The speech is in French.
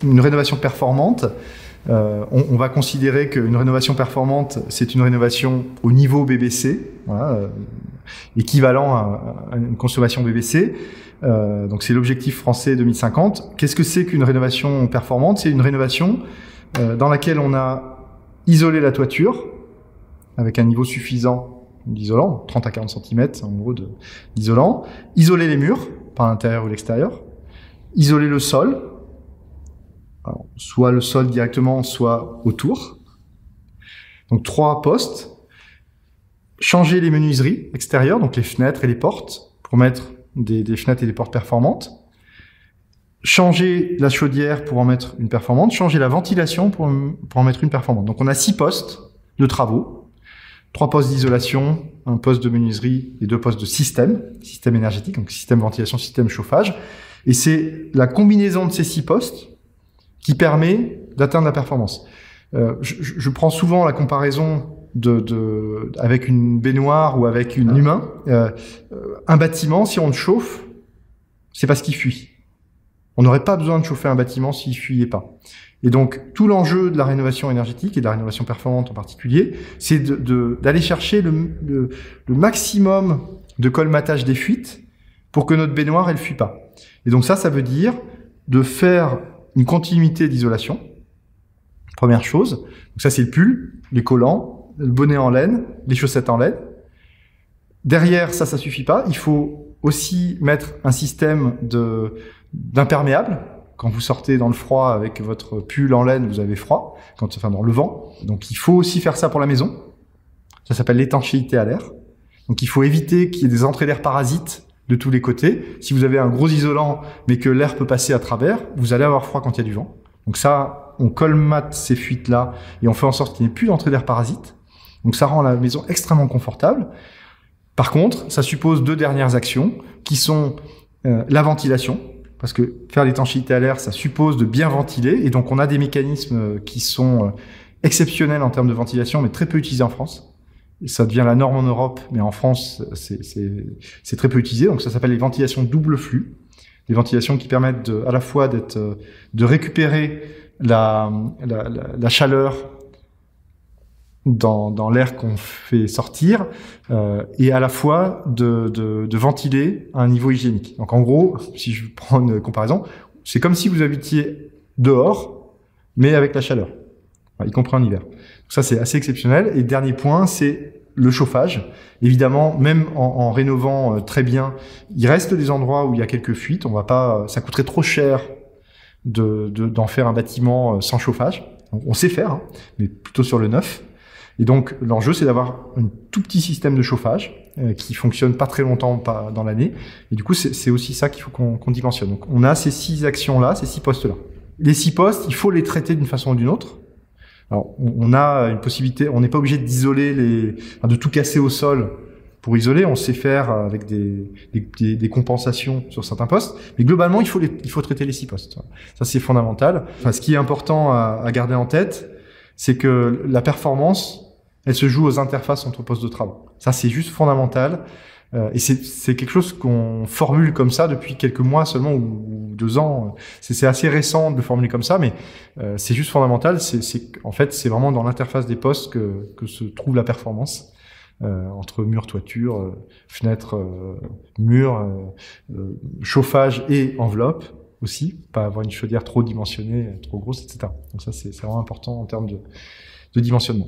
Une rénovation performante, on va considérer qu'une rénovation performante, c'est une rénovation au niveau BBC, voilà, équivalent à une consommation BBC. Donc c'est l'objectif français 2050. Qu'est-ce que c'est qu'une rénovation performante? C'est une rénovation dans laquelle on a isolé la toiture avec un niveau suffisant d'isolant, 30 à 40 cm en gros d'isolant, isoler les murs par l'intérieur ou l'extérieur, isoler le sol, alors, soit le sol directement, soit autour. Donc 3 postes. Changer les menuiseries extérieures, donc les fenêtres et les portes, pour mettre des fenêtres et des portes performantes. Changer la chaudière pour en mettre une performante. Changer la ventilation pour en mettre une performante. Donc on a 6 postes de travaux. 3 postes d'isolation, un poste de menuiserie et 2 postes de système énergétique, donc système ventilation, système chauffage. Et c'est la combinaison de ces 6 postes qui permet d'atteindre la performance. Je prends souvent la comparaison avec une baignoire ou avec un humain. Un bâtiment, si on le chauffe, c'est parce qu'il fuit. On n'aurait pas besoin de chauffer un bâtiment s'il fuyait pas. Et donc, tout l'enjeu de la rénovation énergétique et de la rénovation performante en particulier, c'est d'aller chercher le maximum de colmatage des fuites pour que notre baignoire, elle fuit pas. Et donc ça veut dire de faire une continuité d'isolation. Première chose. Donc ça, c'est le pull, les collants, le bonnet en laine, les chaussettes en laine. Derrière, ça suffit pas. Il faut aussi mettre un système d'imperméable. Quand vous sortez dans le froid avec votre pull en laine, vous avez froid, dans le vent. Donc il faut aussi faire ça pour la maison. Ça s'appelle l'étanchéité à l'air. Donc il faut éviter qu'il y ait des entrées d'air parasites de tous les côtés. Si vous avez un gros isolant, mais que l'air peut passer à travers, vous allez avoir froid quand il y a du vent. Donc ça, on colmate ces fuites-là et on fait en sorte qu'il n'y ait plus d'entrée d'air parasite. Donc ça rend la maison extrêmement confortable. Par contre, ça suppose 2 dernières actions qui sont la ventilation. Parce que faire l'étanchéité à l'air, ça suppose de bien ventiler. Et donc, on a des mécanismes qui sont exceptionnels en termes de ventilation, mais très peu utilisés en France. Et ça devient la norme en Europe, mais en France, c'est très peu utilisé. Donc, ça s'appelle les ventilations double flux. Des ventilations qui permettent à la fois de récupérer la chaleur dans l'air qu'on fait sortir et à la fois de ventiler à un niveau hygiénique. Donc en gros, si je prends une comparaison, c'est comme si vous habitiez dehors, mais avec la chaleur, y compris en hiver. Donc ça, c'est assez exceptionnel. Et dernier point, c'est le chauffage. Évidemment, même en rénovant très bien, il reste des endroits où il y a quelques fuites. On va pas, ça coûterait trop cher d'en faire un bâtiment sans chauffage. On sait faire, hein, mais plutôt sur le neuf. Et donc, l'enjeu, c'est d'avoir un tout petit système de chauffage qui fonctionne pas très longtemps dans l'année. Et du coup, c'est aussi ça qu'il faut qu'on dimensionne. Donc, on a ces 6 actions-là, ces 6 postes-là. Les 6 postes, il faut les traiter d'une façon ou d'une autre. Alors, on a une possibilité, on n'est pas obligé de tout casser au sol pour isoler. On sait faire avec des compensations sur certains postes. Mais globalement, il faut traiter les 6 postes. Ça, c'est fondamental. Enfin, ce qui est important à garder en tête, c'est que la performance, elle se joue aux interfaces entre postes de travaux. Ça, c'est juste fondamental. Et c'est quelque chose qu'on formule comme ça depuis quelques mois seulement ou 2 ans. C'est assez récent de le formuler comme ça, mais c'est juste fondamental. En fait, c'est vraiment dans l'interface des postes que se trouve la performance. Entre mur, toiture, fenêtre, mur, chauffage et enveloppe aussi, pas avoir une chaudière trop dimensionnée, trop grosse, etc. Donc ça, c'est vraiment important en termes de dimensionnement.